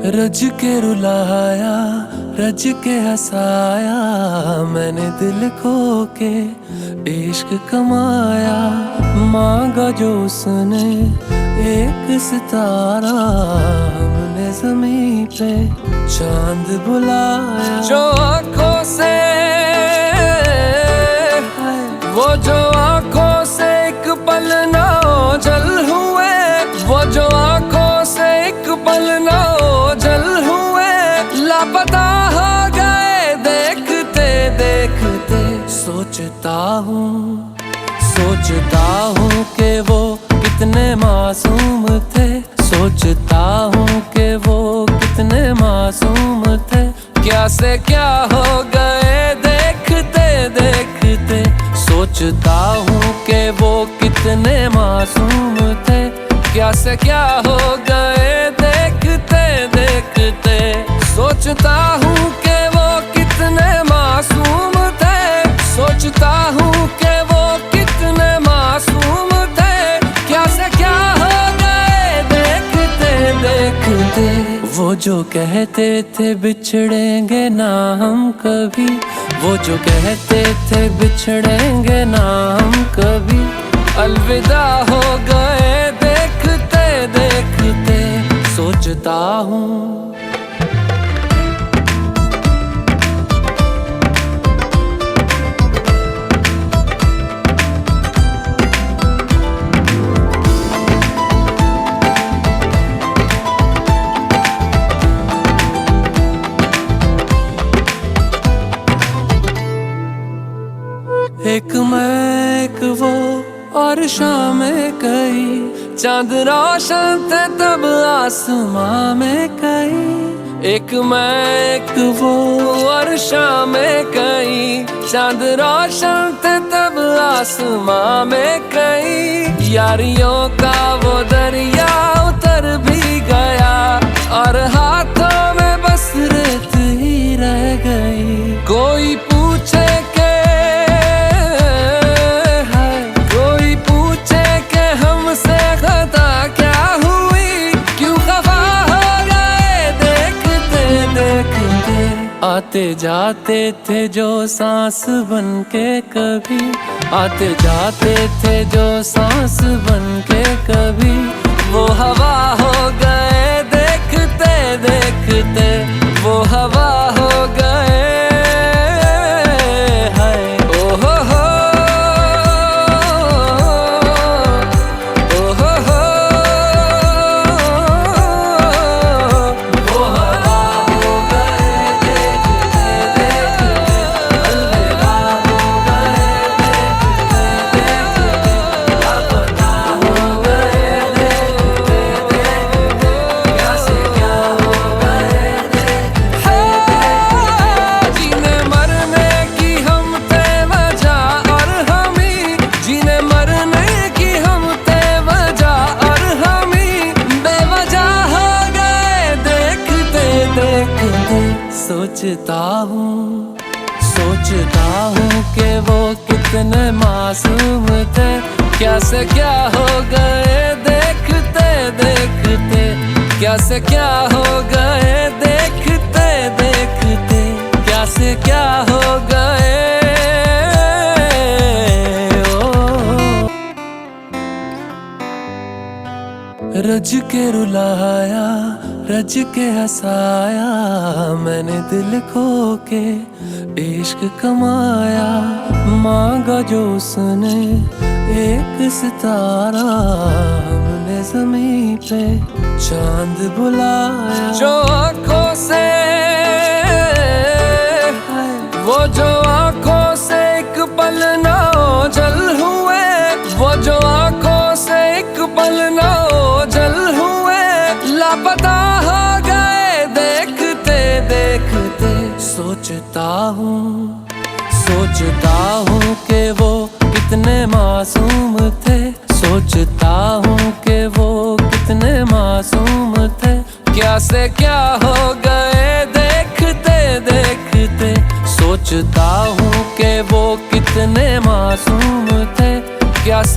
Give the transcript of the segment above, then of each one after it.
रज के रुलाया, रज के हंसाया, मैंने दिल खो के इश्क कमाया। मांगा जो उसने एक सितारा, हमने ज़मीं पे चांद बुलाया। जो आँखों से वो जो आँखों से एक पल ना ओझल हुए, वो जो आँखों से एक पल ना ओझल हुए, लापता हो गए देखते देखते। सोचता हूँ कि वो कितने मासूम थे, सोचता हूँ कि वो कितने मासूम थे। क्या से क्या हो गए देखते देखते। सोचता हूँ कि वो कितने मासूम थे, क्या से क्या हो गए देखते देखते। सोचता हूँ कि वो कितने मासूम थे, सोचता हूँ कि वो कितने मासूम थे, क्या से क्या हो गए देखते देखते। वो जो कहते थे बिछड़ेंगे ना हम कभी, वो जो कहते थे बिछड़ेंगे ना हम कभी, अलविदा हो गए देखते देखते। सोचता हूँ एक मैं एक वो और शामें कई, चांद रोशन थे तब आसमां में कई। एक मैं एक वो और शामें कई, चांद रोशन थे तब आसमां में कई। यारियों का वो दरिया उतर भी गया, और हाथों में बस रेत ही रह गई। कोई पूछे आते जाते थे जो सांस बन के कभी, आते जाते थे जो सांस बन के कभी, वो हवा हो गए देखते देखते। वो हवा हो गए हाय ओ हो हो, ओ हो हो। वो हवा हो गए सोचता हूँ कि वो कितने मासूम थे, क्या से क्या हो गए देखते देखते। क्या से क्या हो गए देखते देखते, क्या से क्या हो गए रज के रुलाया, रज के हंसाया, मैंने दिल खो के इश्क कमाया। मांगा जो उसने एक सितारा, हमने ज़मीं पे चांद बुलाया। जो आँखों से वो जो आँखों से एक पल ना ओझल हुए, वो जो आँखों से एक पल ना ओझल हुए, लापता हो गए देखते देखते। सोचता हूँ कि वो कितने मासूम थे, सोचता हूँ कि वो कितने मासूम थे। क्या से क्या हो गए देखते देखते। सोचता हूँ कि वो कितने मासूम थे, क्या से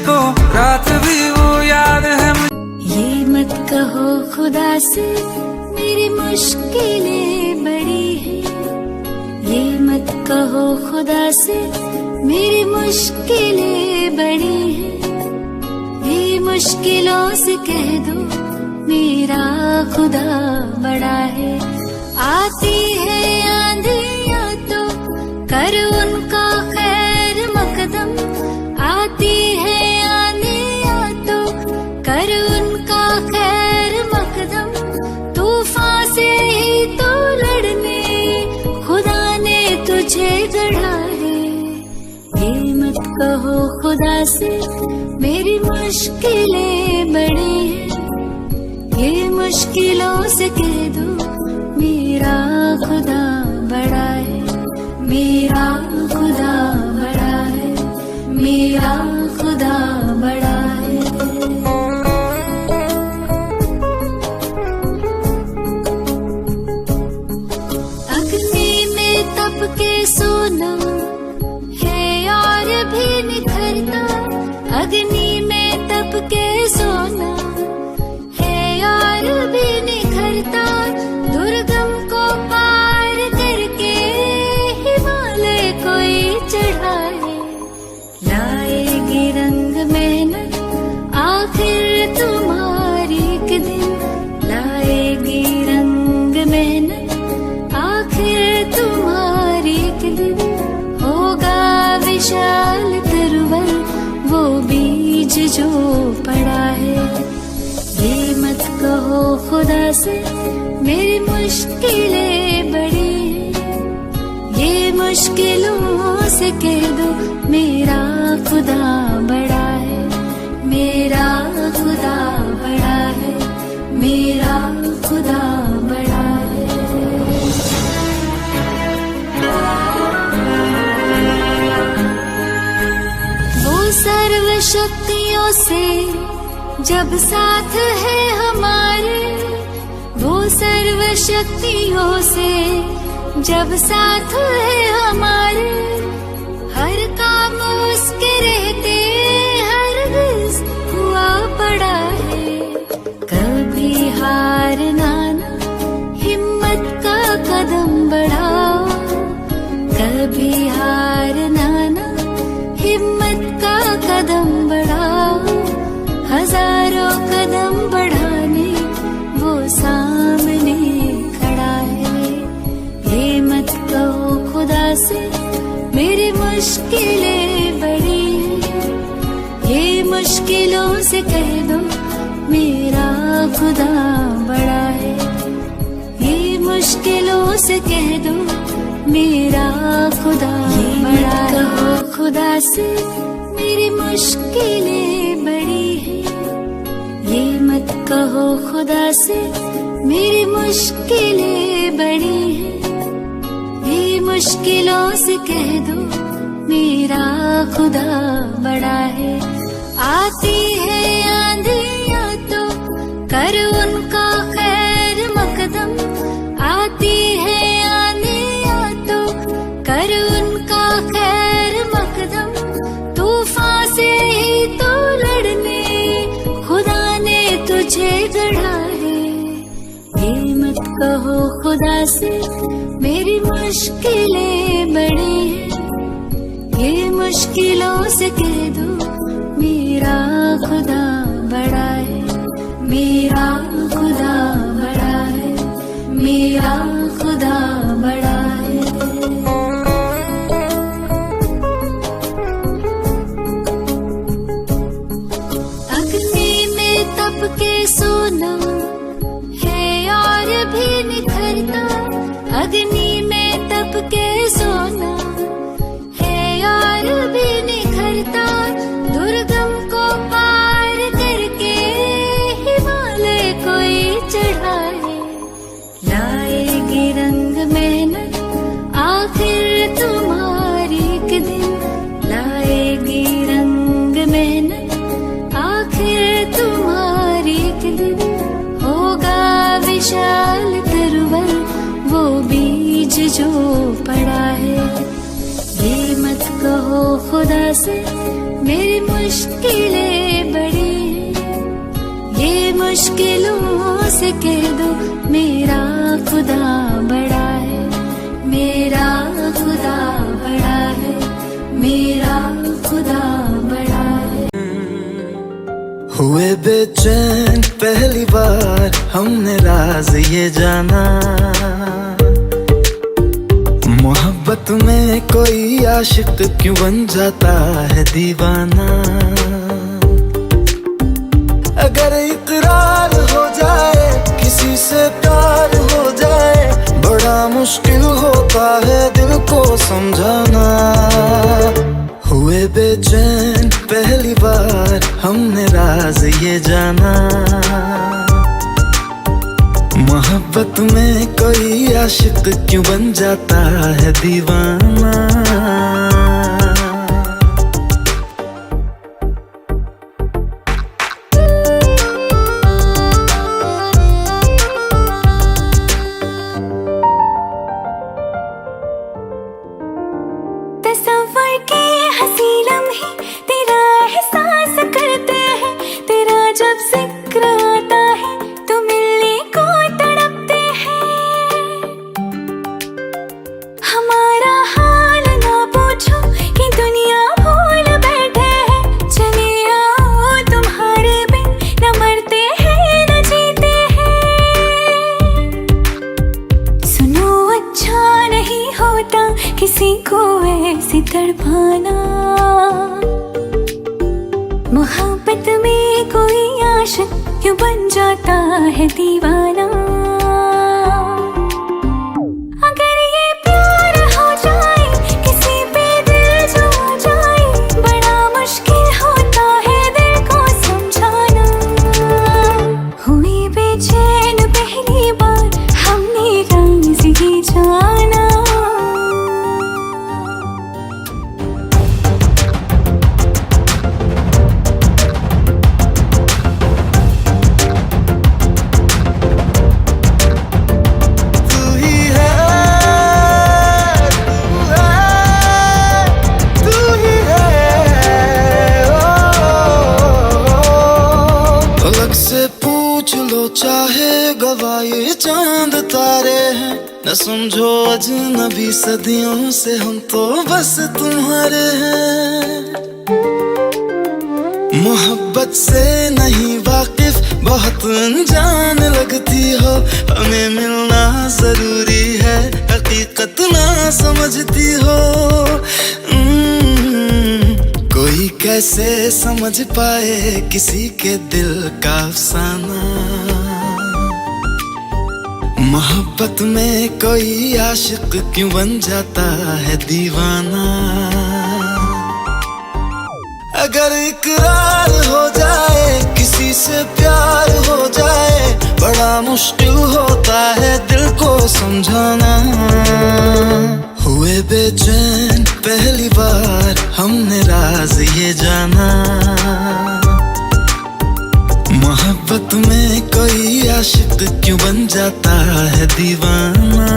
को रात भी वो याद है। ये मत कहो खुदा से मेरी मुश्किलें बड़ी है, ये मत कहो खुदा से मेरी मुश्किलें बड़ी है। ये मुश्किलों से कह दो मेरा खुदा बड़ा है। आती है आंधियां तो कर उनका खैर मकदम, आती है आंधियां तो कर उनका खैर मकदम। तूफान से ही तो लड़ने खुदा ने तुझे गढ़ा है। ये मत कहो खुदा से मेरी मुश्किलें बड़ी है, ये मुश्किलों से कह दो मेरा खुदा बड़ा है, मेरा खुदा बड़ा है, मेरा खुदा बड़ा है। अग्नि में तप के सोना है और भी निखरता, अग्नि में तप के सोना है और भी निखरता। दुर्गम को पार करके हिमालय कोई चढ़ाए, लाएगी रंग मेहनत आखिर तुम्हारी एक दिन, लाएगी रंग मेहनत आखिर तुम्हारी एक दिन। होगा विशाल तरवर वो बीज जो पड़ा है। ये मत कहो खुदा से मेरी मुश्किलें बड़ी है, ये मुश्किलों से कह दो मेरा खुदा बड़ा है, मेरा खुदा बड़ा है, मेरा खुदा बड़ा है। वो सर्व शक्तियों से जब साथ है हमारे, वो सर्व शक्तियों से जब साथ है हमारे। हर काम उसके रहते हरगिज़ हुआ पड़ा है। कभी हारना ना, हिम्मत का कदम बढ़ाओ, कभी हारना ना, हिम्मत का कदम बढ़ाओ। हजारों कदम बढ़ाने वो सामने खड़ा है। ये मत कहो खुदा से मेरी मुश्किलें बड़ी है, ये मुश्किलों से कह दो मेरा खुदा बड़ा है। ये मुश्किलों से कह दो मेरा खुदा बड़ा है। कहो खुदा से मेरी मुश्किलें बड़ी है, ये मत कहो खुदा से मेरी मुश्किलें बड़ी है। ये मुश्किलों से कह दो मेरा खुदा बड़ा है। आती है आंधियां तो कर उनका खैर मकदम, आती है आंधियां तो कर उनका खैर मकदम। तूफान से ही तो लड़ने खुदा ने तुझे गढ़ा है। ये मत कहो खुदा से मेरी मुश्किलें बड़ी है, ये मुश्किलों से कह दो मेरा खुदा बड़ा है, मेरा खुदा बड़ा है, मेरा खुदा बड़ा है। अग्नि में तप के सोना है और भी निखरता, अग्नि में तप के सोना है और भी निखरता। दुर्गम को पार करके हिमालय कोई चढ़ाए, लाएगी रंग मेहनत आखिर तुम्हारी एक दिन, लाएगी रंग मेहनत आखिर तुम्हारी एक दिन। होगा विशाल तरवर वो बीज जो पड़ा है। ये मत कहो खुदा से मेरी मुश्किलें बड़ी हैं, ये मुश्किलों से कह दो मेरा खुदा बड़ा है, मेरा खुदा बड़ा है, मेरा खुदा बड़ा है। हुए बेचैन पहली बार हमने राज ये जाना, मोहब्बत में कोई आशिक क्यों बन जाता है दीवाना। अगर इकरार हो जाए किसी से प्यार हो जाए, बड़ा मुश्किल होता है दिल को समझाना। हुए बेचैन पहली बार हमने राज ये जाना, मोहब्बत में कोई आशिक क्यों बन जाता है दीवाना। तस्वर के हंसी लम्हे तेरा एहसास करते हैं, तेरा जब जिक्र आता है तो मिलने को तड़पते हैं। हमारा हाल ना पूछो कि दुनिया भूल बैठे हैं, चले आओ तुम्हारे बिन न मरते हैं न जीते हैं। सुनो अच्छा नहीं होता किसी को ऐसे तड़पाना, मोहब्बत में कोई आशिक क्यों बन जाता है दीवाना। अगर ये प्यार हो जाए किसी पे दिल जो आ जाए, बड़ा मुश्किल होता है दिल को समझाना। हुई बेचैन पहली बार हमने राज ये जाना। चाहे गवाए चांद तारे हैं, न समझो अजनबी सदियों से हम तो बस तुम्हारे हैं। मोहब्बत से नहीं वाकिफ बहुत अनजान लगती हो, हमें मिलना जरूरी है हकीकत ना समझती हो। कोई कैसे समझ पाए किसी के दिल का अफसाना, मोहब्बत में कोई आशिक क्यों बन जाता है दीवाना। अगर इकरार हो जाए किसी से प्यार हो जाए, बड़ा मुश्किल होता है दिल को समझाना। हुए बेचैन पहली बार हमने राज ये जाना, मोहब्बत में कोई आशिक क्यों बन जाता है दीवाना।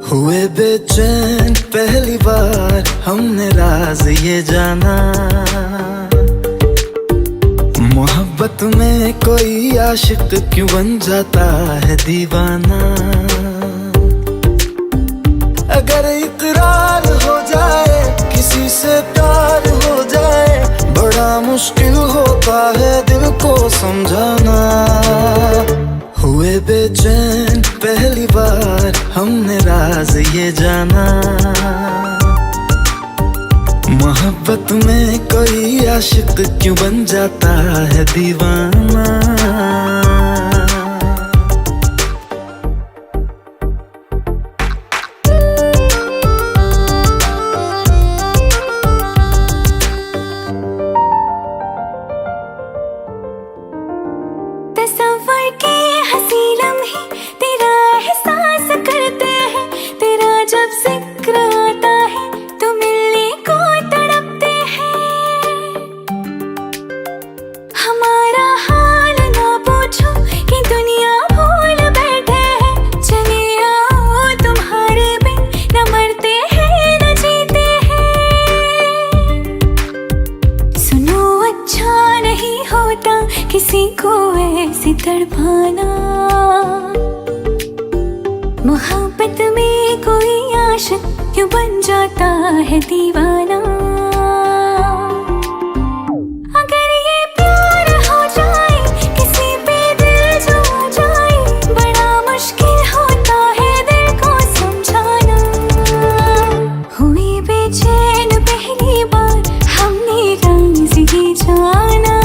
हुए बेचैन पहली बार हमने राज ये जाना, मोहब्बत में कोई आशिक क्यों बन जाता है दीवाना। अगर इकरार हो जाए किसी से प्यार हो जाए, बड़ा मुश्किल होता है दिल को समझाना। हुए बेचैन पहली बार हमने राज ये जाना, मोहब्बत में कोई आशिक क्यों बन जाता है दीवाना। तस्वर के हंसी लम्हे तेरा एहसास करते हैं, तेरा जब जिक्र आता है तो मिलने को तड़पते हैं। हमारा हाल ना पूछो कि दुनिया भूल बैठे होता किसी को ऐसे तड़पाना। मोहब्बत में कोई आशिक क्यों बन जाता है दीवाना। अगर ये प्यार हो जाए किसी पे दिल जो आ जाए, बड़ा मुश्किल होता है दिल को समझाना। हुई बेचैन पहली बार हमने राज़ी जाना।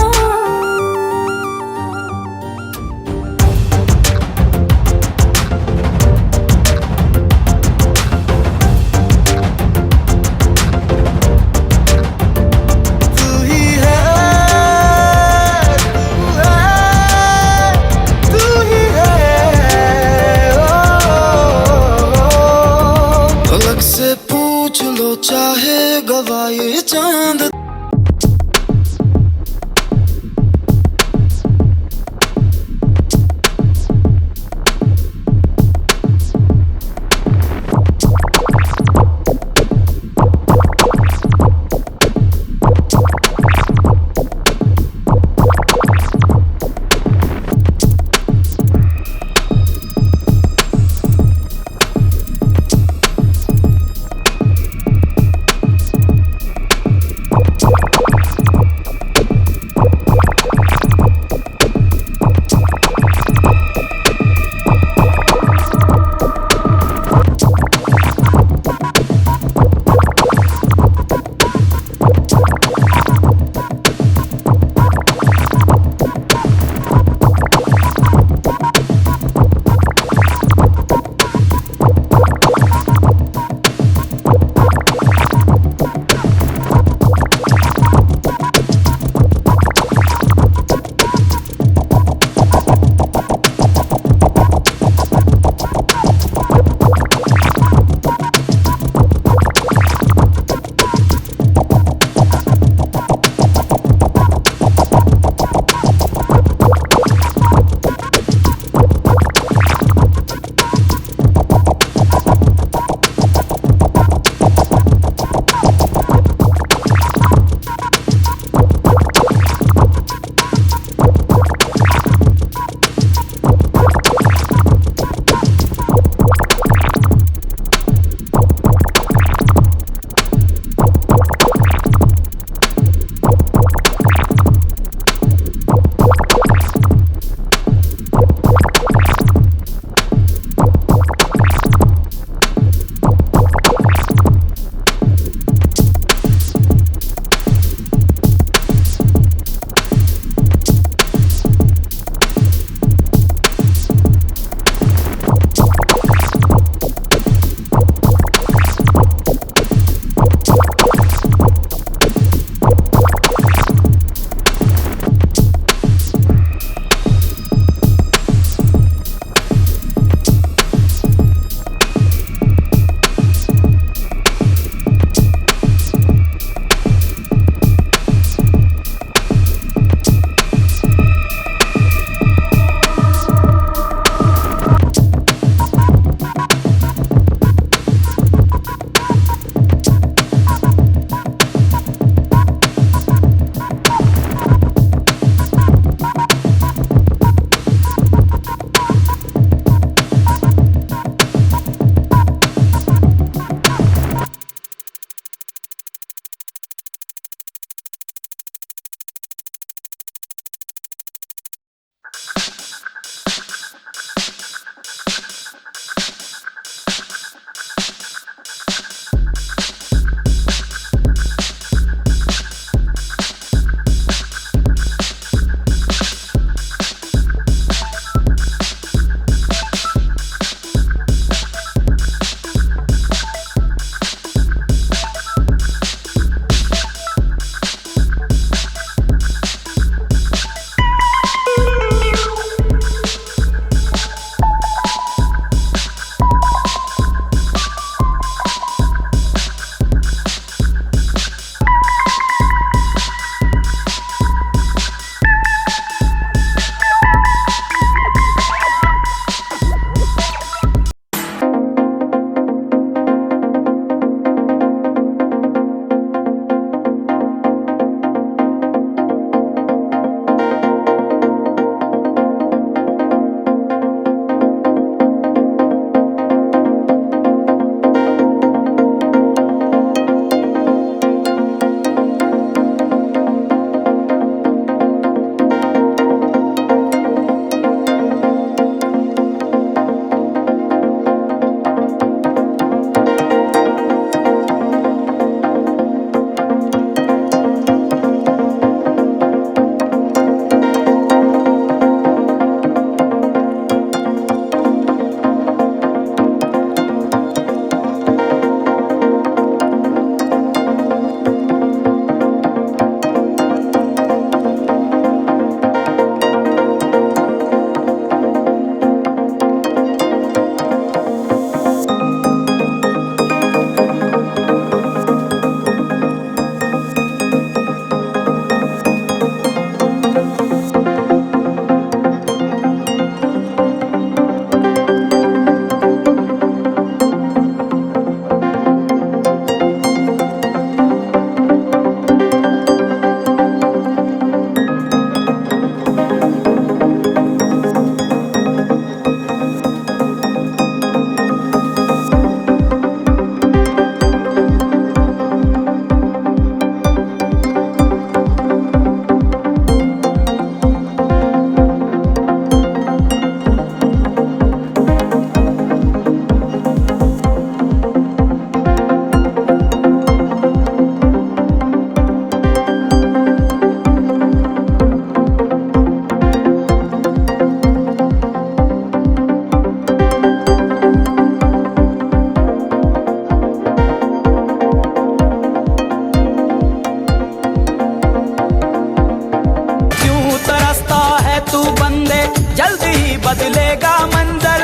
तू बंदे जल्द ही बदलेगा मंजर।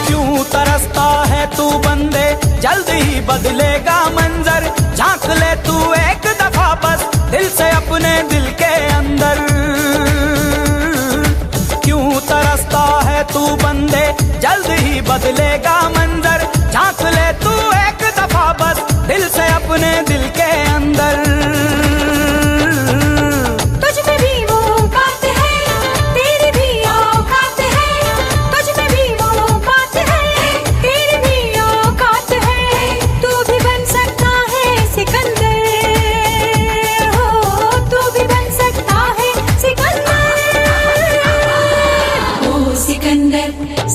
क्यों तरसता है तू बंदे जल्द ही बदलेगा मंजर। झांक ले तू एक दफा बस दिल से अपने दिल के अंदर। क्यों तरसता है तू बंदे जल्द ही बदलेगा मंजर। झांक ले तू एक दफा बस दिल से अपने दिल के अंदर। तुझ में भी वो बात है, तेरी भी औकात है। तुझ में भी वो बात है, तेरी भी औकात है। तू भी बन सकता है सिकंदर, हो तू भी बन सकता है सिकंदर। ओ सिकंदर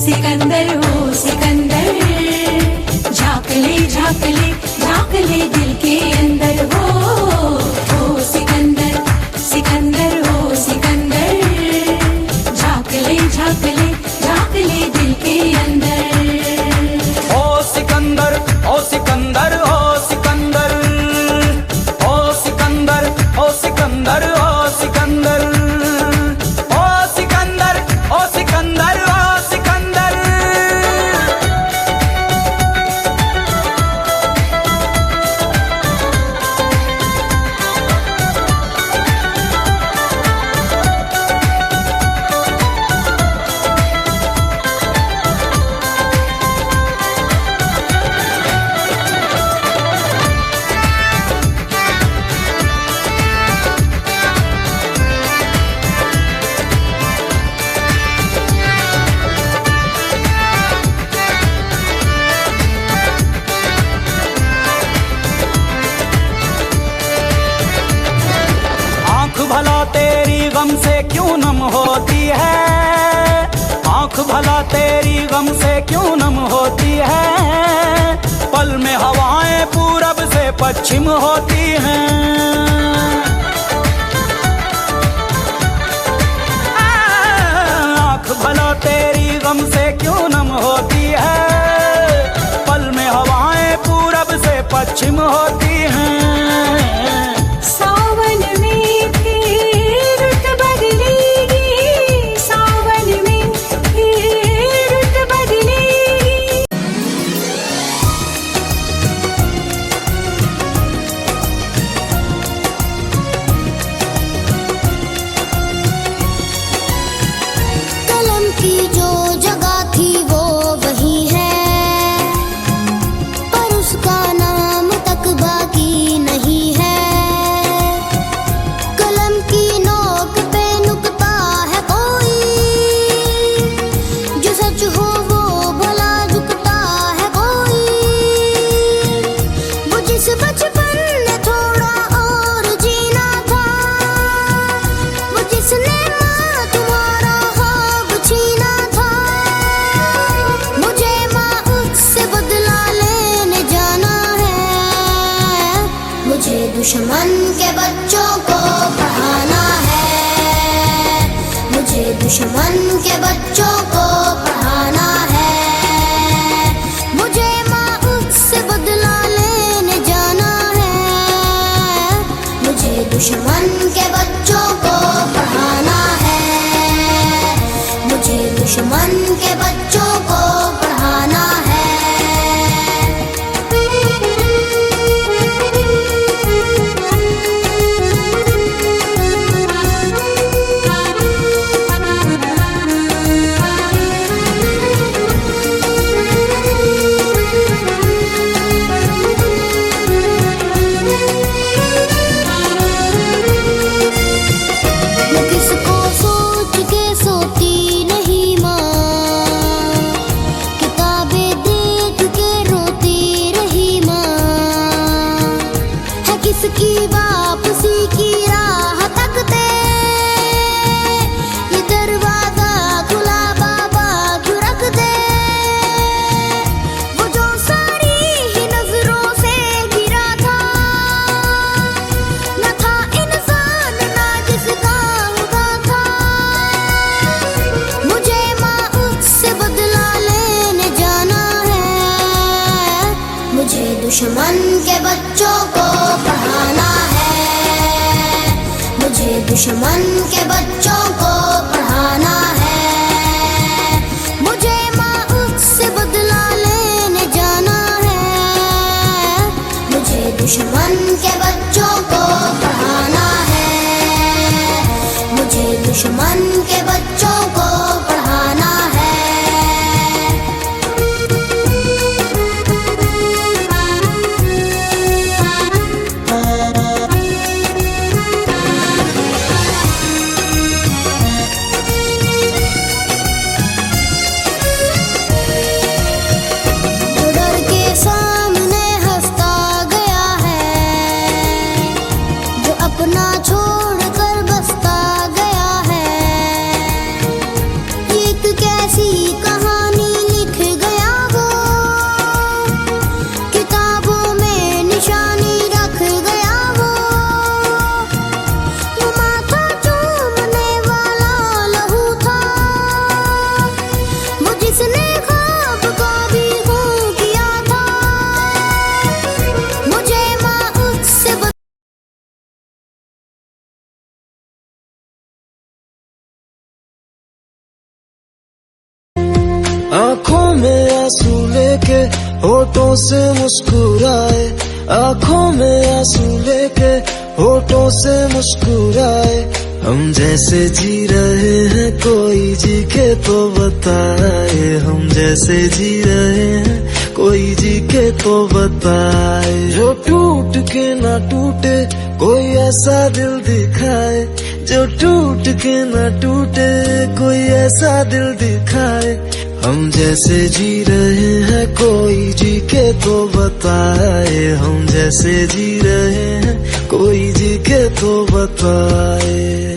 सिकंदर ओ सिकंदर, झांक ले झांक ले झांक ले दिल के अंदर। हो सिकंदर सिकंदर हो सिकंदर, झांक ले झांक ले झांक ले दिल के अंदर। ओ सिकंदर ओ सिकंदर ओ सिकंदर, ओ सिकंदर ओ सिकंदर ओ सिकंदर, ओ सिकंदर ओ सिकंदर ओ सिकंदर। आंख भला तेरी गम से क्यों नम होती है। आंख भला तेरी गम से क्यों नम होती है। पल में हवाएं पूरब से पश्चिम होती हैं। आंख भला तेरी गम से क्यों नम होती है। पल में हवाएं पूरब से पश्चिम होती हैं। सावन में फिर रुत बदलेगी, सावन में फिर रुत बदलेगी। कलम की जो जगह थी वो वही है, पर उसका नाम तक बाकी नहीं है। कलम की नोक पे नुकता है कोई, जो सच हो वो भला झुकता है कोई। वो जिस बचपन में थोड़ा और जीना था, वो जिसने माँ तुम्हारा ख्वाब छीना था। मुझे माँ उससे बदला लेने जाना है। मुझे दुश्मन के बच्चों को पढ़ाना है। मुझे दुश्मन के बच्चों को पढ़ाना है। मुझे माँ उससे बदला लेने जाना है। मुझे दुश्मन के बच्चों को पढ़ाना है। मुझे दुश्मन के बच्चों को पढ़ाना है। दुश्मन के बच्चों को पढ़ाना है, मुझे दुश्मन के बच्चों को पढ़ाना है, मुझे माँ से बदला लेने जाना है, मुझे दुश्मन के बच्चों को पढ़ाना है, मुझे दुश्मन के बच्चों को पढ़ाना है। अपना छोड़ कर बसता गया है, एक कैसी कहानी लिख गया वो, किताबों में निशानी रख गया वो माथा चूमने वाला लहू था, वो जिसने ख्वाब को भी खून किया था, मुझे माँ उससे आँखों में आंसू लेके होठों से मुस्कुराए, आँखों में आंसू लेके होठों से मुस्कुराए, हम जैसे जी रहे हैं कोई जी के तो बताए, हम जैसे जी रहे हैं कोई जी के तो बताए, जो टूट के ना टूटे कोई ऐसा दिल दिखाए, जो टूट के ना टूटे कोई ऐसा दिल दिखाए, हम जैसे जी रहे हैं कोई जी के तो बताए, हम जैसे जी रहे हैं कोई जी के तो बताए।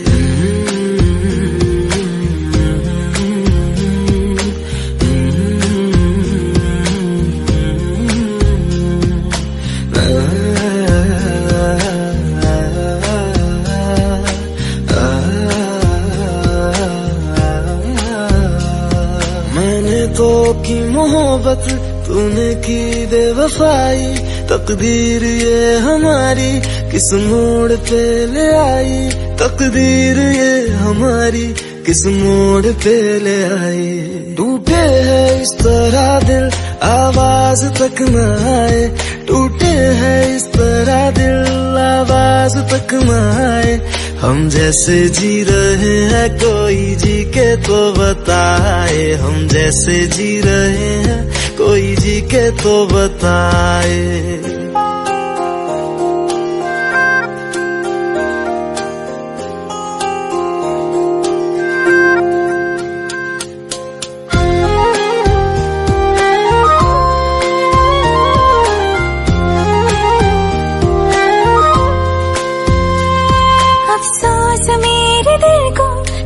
तो की मोहब्बत तूने की बेवफाई, तकदीर ये हमारी किस मोड़ पे ले आई, तकदीर ये हमारी किस मोड़ पे ले आई, टूटे है इस तरह दिल आवाज तक न आए, टूटे है इस तरह दिल आवाज तक न आए, हम जैसे जी रहे हैं कोई जी के तो बताए, हम जैसे जी रहे हैं कोई जी के तो बताए।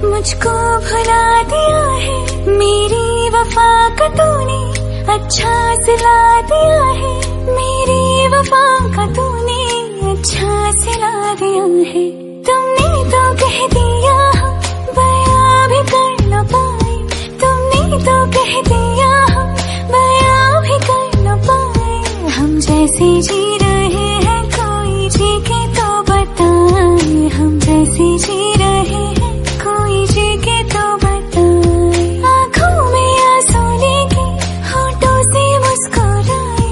मुझको भुला दिया है, मेरी वफा का तूने अच्छा सिला दिया है, मेरी वफा का तूने अच्छा सिला दिया है, तुमने तो कह दिया बयां भी कर न पाए, तुमने तो कह दिया बयां भी कर न पाए, हम जैसे जी रहे हैं कोई जी के तो बताए, हम जैसे जी रहे हैं कोई जी के तो बताए, आँखों में आंसू लेके होठों से मुस्कुराए,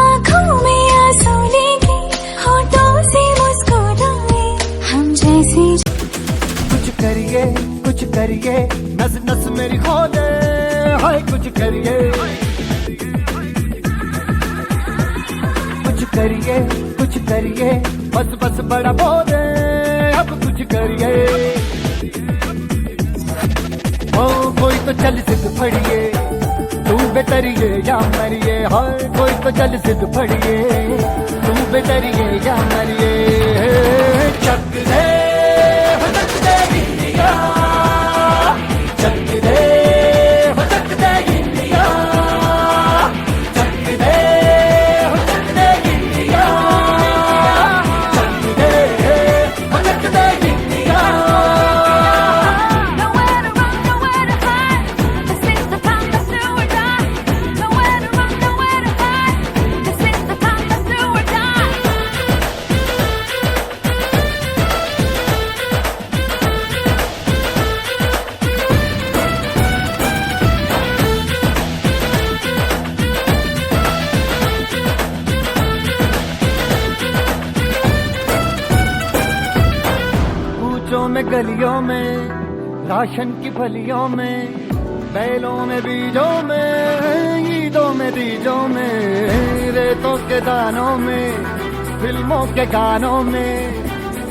आँखों में आंसू लेके होठों से मुस्कुराए, हम जैसे कुछ करिए नस नस मेरी खोले, हाय कुछ करिए बस बस बड़ा बोले, अब कुछ करिए, ओ कोई तो चल सिद्ध फड़िए, तू बेतरिए या मरिए, हाय कोई तो चल सिद्ध फड़िए, तू बेतरिए या मरिए, चक दे इंडिया, चक दे इंडिया, चक दे इंडिया, चक दे इंडिया। में गलियों में, राशन की फलियों में, बैलों में बीजों में, ईदों में बीजों में, रेतों के दानों में, फिल्मों के गानों में,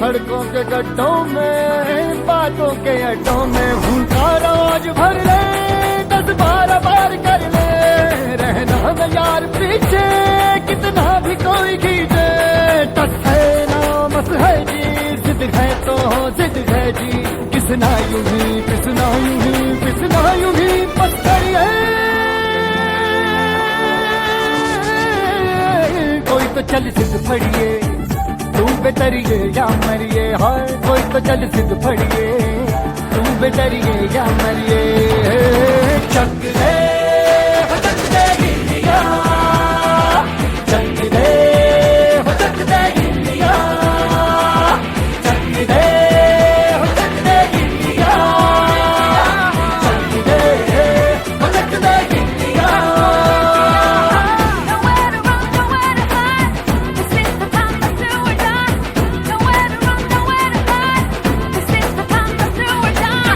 सड़कों के गड्ढों में, बातों के अड्डों में। भूखा रोज भर ले 10-12 बार कर ले, रहना न यार पीछे कितना भी कोई खींचे। टस है ना मस है जी, जिद है तो जिद है जी, किसना यूं ही पिसना यूं ही पिसना यूं ही पत्थर है। कोई तो चल सिद्ध फड़िए, तू बेतरिए या मरिए, हाय कोई तो चल सिद्ध फड़िए, तू बेतरिए या मरिए। चक दे हो चक दे इंडिया, चक दे हो चक दे इंडिया, चक दे हो चक दे इंडिया, चक दे हो चक दे India. Nowhere to run, nowhere to hide. This is the time to do or die. Nowhere to run, nowhere to hide. This is the time to do or die.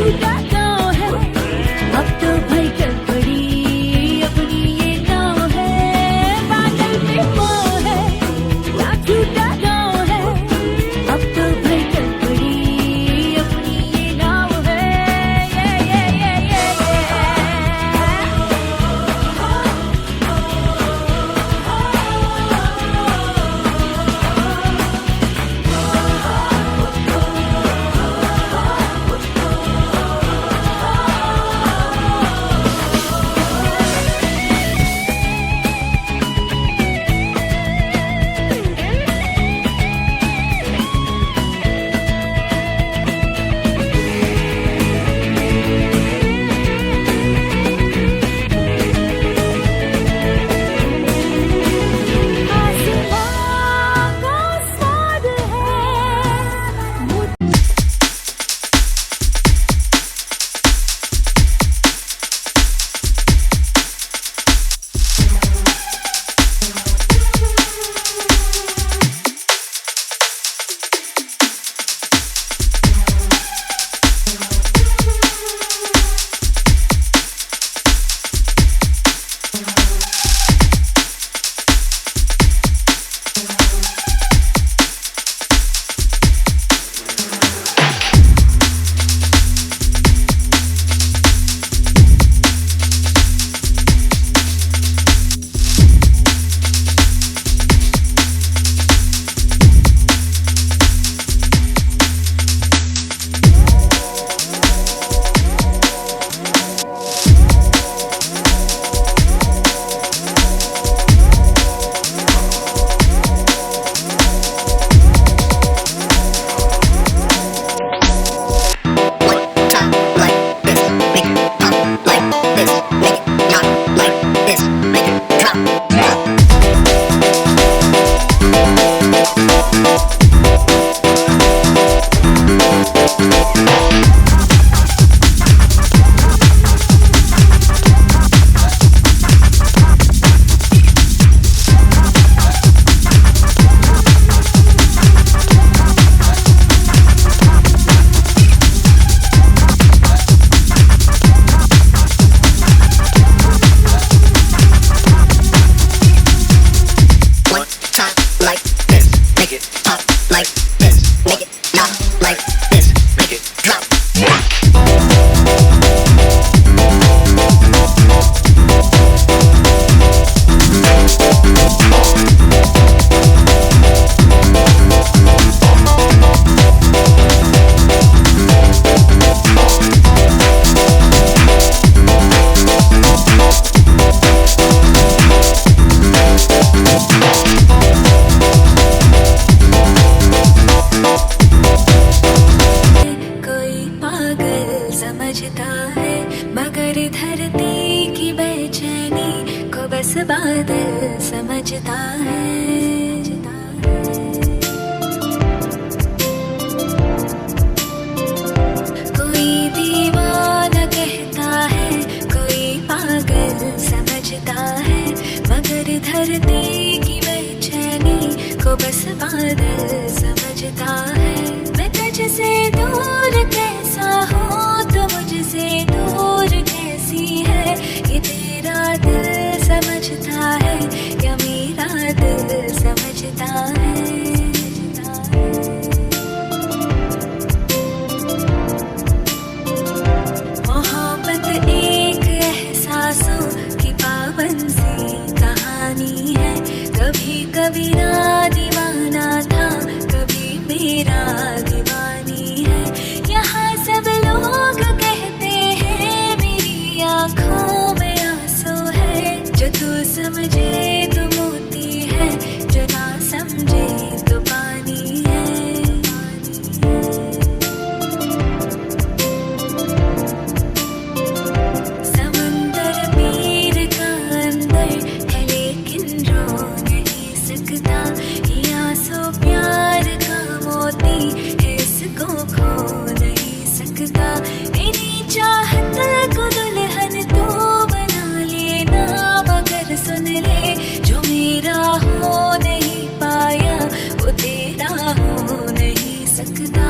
छूटा गाँव है, अब तो भर कर पड़ी अपनी ये नाव है। बादल पे पाँव है, ना छूटा गाँव है, अब तो भर कर पड़ी अपनी ये नाव है। आसमां का स्वाद है। समझता है मगर धरती की बेचैनी को बस बादल समझता है। कोई दीवाना कहता है, कोई पागल समझता है मगर धरती की बेचैनी को बस बादल समझता है। मैं तुझसे दूर कैसा हूँ तो मुझसे दूर कैसी है, ये तेरा दिल समझता है या मेरा दिल समझता है। मोहब्बत एक एहसासों की पावन सी कहानी है। कभी कभी ना दीवाना था, कभी मेरा दीवानी है। यहाँ सब लोग कहते हैं मेरी आँखों में आंसू है। जो तू समझे तो मोती है, जो ना समझे तो पानी है। समंदर पीर का अंदर है लेकिन रो नहीं सकता। ये आंसू प्यार का मोती है, इसको खो नहीं सकता। मेरी चाहत को दुल्हन तो बना लेना, मगर सुन ले जो मेरा हो नहीं पाया वो तेरा हो नहीं सकता।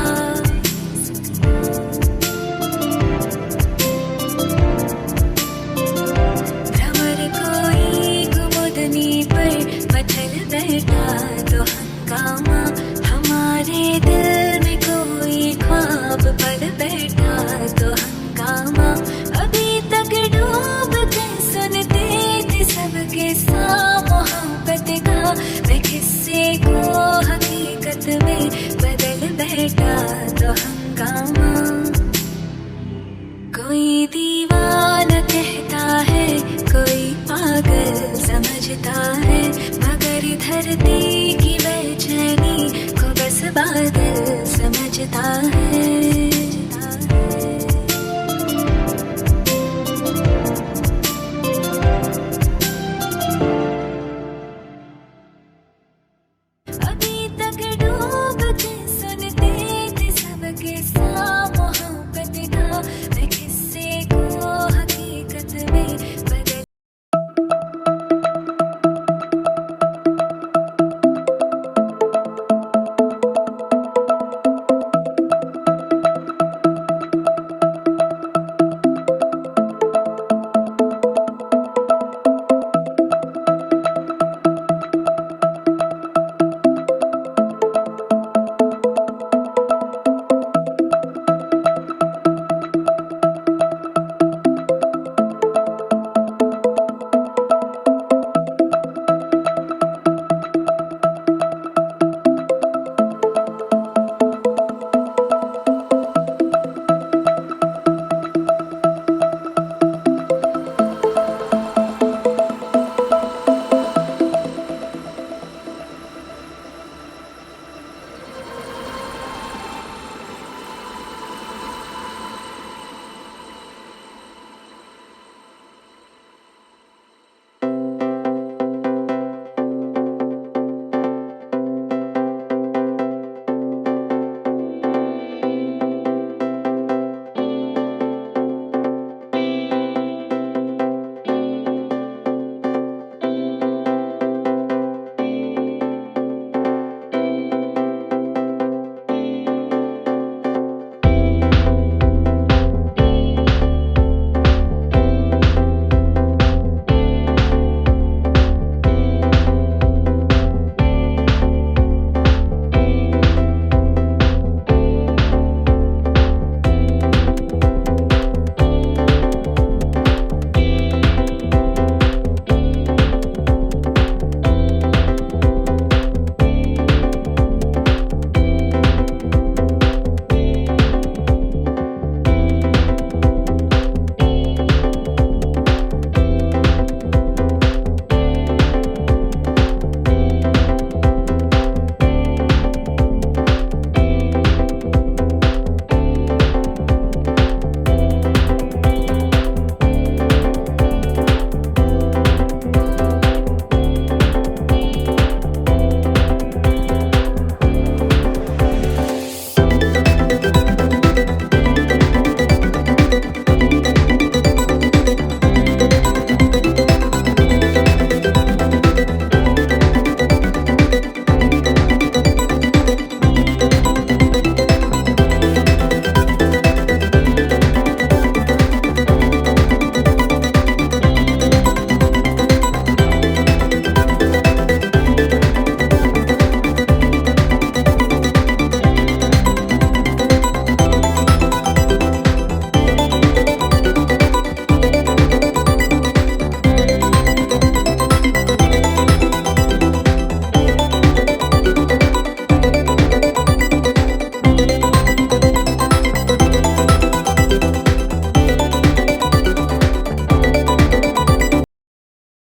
कोई दीवाना कहता है, कोई पागल समझता है, मगर धरती की बेचैनी को बस बादल समझता है।